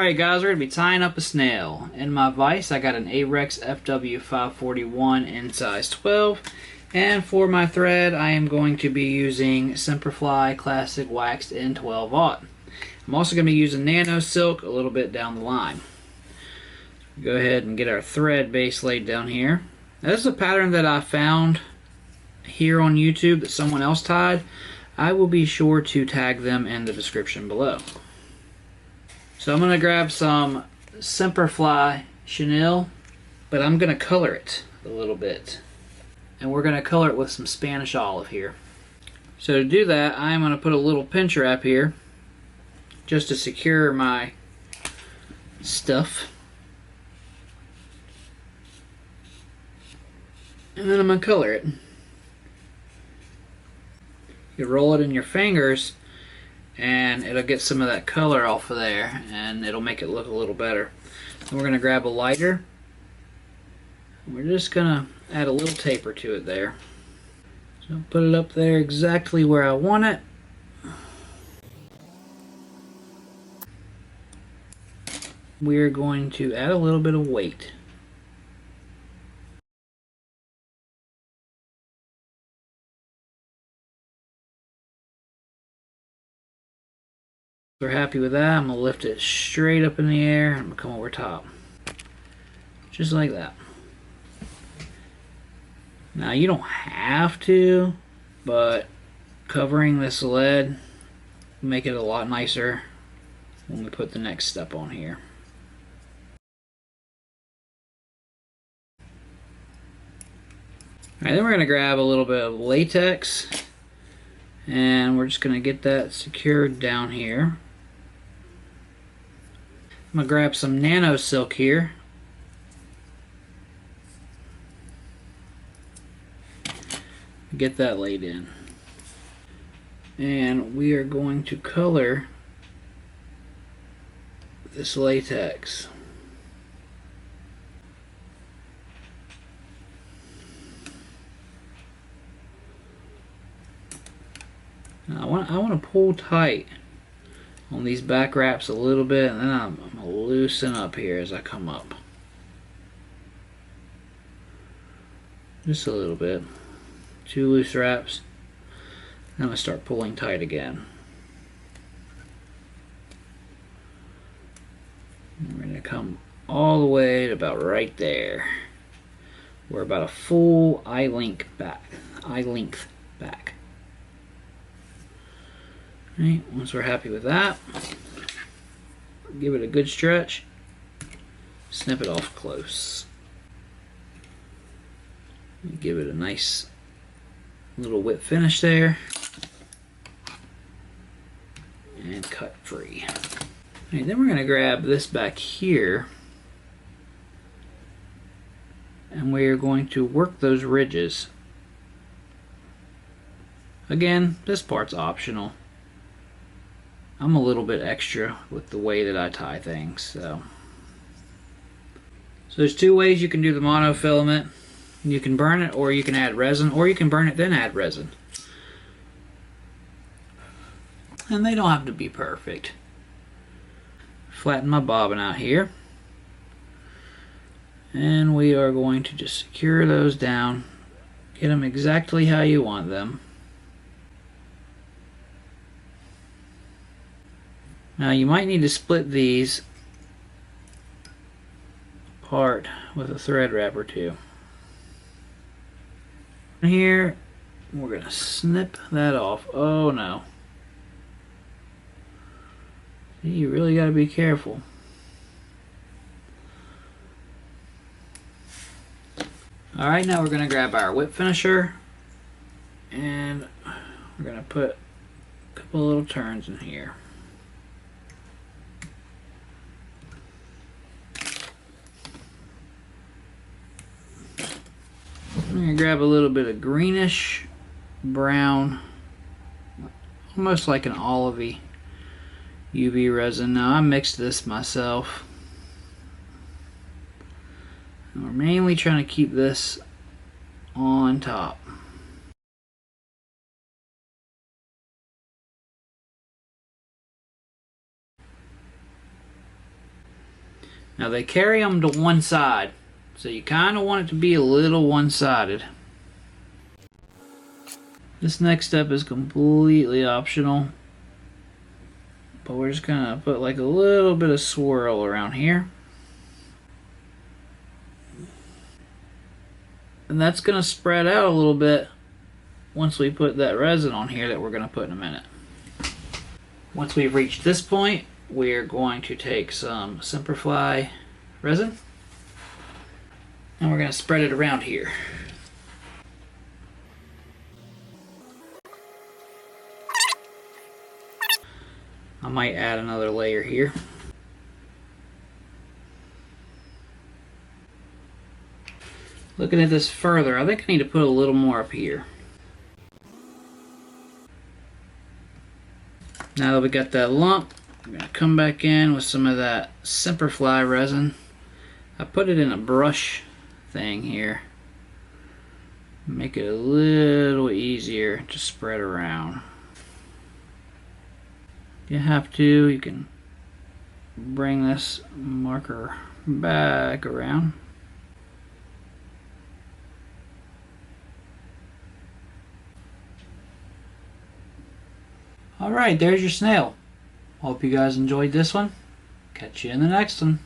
Alright guys, we're going to be tying up a snail. In my vise I got an Ahrex FW541 in size 12. And for my thread I am going to be using Semperfli Classic Waxed in 12/0. I'm also going to be using Nano Silk a little bit down the line. Go ahead and get our thread base laid down here. Now, this is a pattern that I found here on YouTube that someone else tied. I will be sure to tag them in the description below. So I'm going to grab some Semperfli chenille, but I'm going to color it a little bit. And we're going to color it with some Spanish olive here. So to do that, I'm going to put a little pinch wrap here just to secure my stuff. And then I'm going to color it. You roll it in your fingers and it'll get some of that color off of there and it'll make it look a little better. Then we're going to grab a lighter. We're just going to add a little taper to it there. So put it up there exactly where I want it. We're going to add a little bit of weight. We're happy with that. I'm going to lift it straight up in the air and I'm going to come over top. Just like that. Now you don't have to, but covering this lead will make it a lot nicer when we put the next step on here. Alright, then we're going to grab a little bit of latex and we're just going to get that secured down here. I'm going to grab some Nano Silk here. Get that laid in. And we are going to color this latex. Now I want to pull tight on these back wraps a little bit, and then I'm going to loosen up here as I come up. Just a little bit. 2 loose wraps. Then I'm going to start pulling tight again. And we're going to come all the way to about right there. We're about a full eye length back. Right, once we're happy with that, give it a good stretch, snip it off close. Give it a nice little whip finish there, and cut free. Right, then we're going to grab this back here, and we're going to work those ridges. Again, this part's optional. I'm a little bit extra with the way that I tie things, so there's 2 ways you can do the monofilament. You can burn it, or you can add resin, or you can burn it then add resin. And they don't have to be perfect. Flatten my bobbin out here. And we are going to just secure those down. Get them exactly how you want them. Now you might need to split these apart with a thread wrap or 2. Here, we're going to snip that off. Oh no. See, you really got to be careful. Alright, now we're going to grab our whip finisher and we're going to put a couple little turns in here. I'm going to grab a little bit of greenish brown, almost like an olivey UV resin. Now I mixed this myself. And we're mainly trying to keep this on top. Now they carry them to one side, so you kind of want it to be a little one-sided. This next step is completely optional, but we're just gonna put like a little bit of swirl around here. And that's gonna spread out a little bit once we put that resin on here that we're gonna put in a minute. Once we've reached this point, we're going to take some Semperfli resin and we're gonna spread it around here. I might add another layer here. Looking at this further, I think I need to put a little more up here. Now that we got that lump, I'm going to come back in with some of that Semperfli resin. I put it in a brush thing here. Make it a little easier to spread around. If you have to, you can bring this marker back around. Alright, there's your snail. Hope you guys enjoyed this one. Catch you in the next one.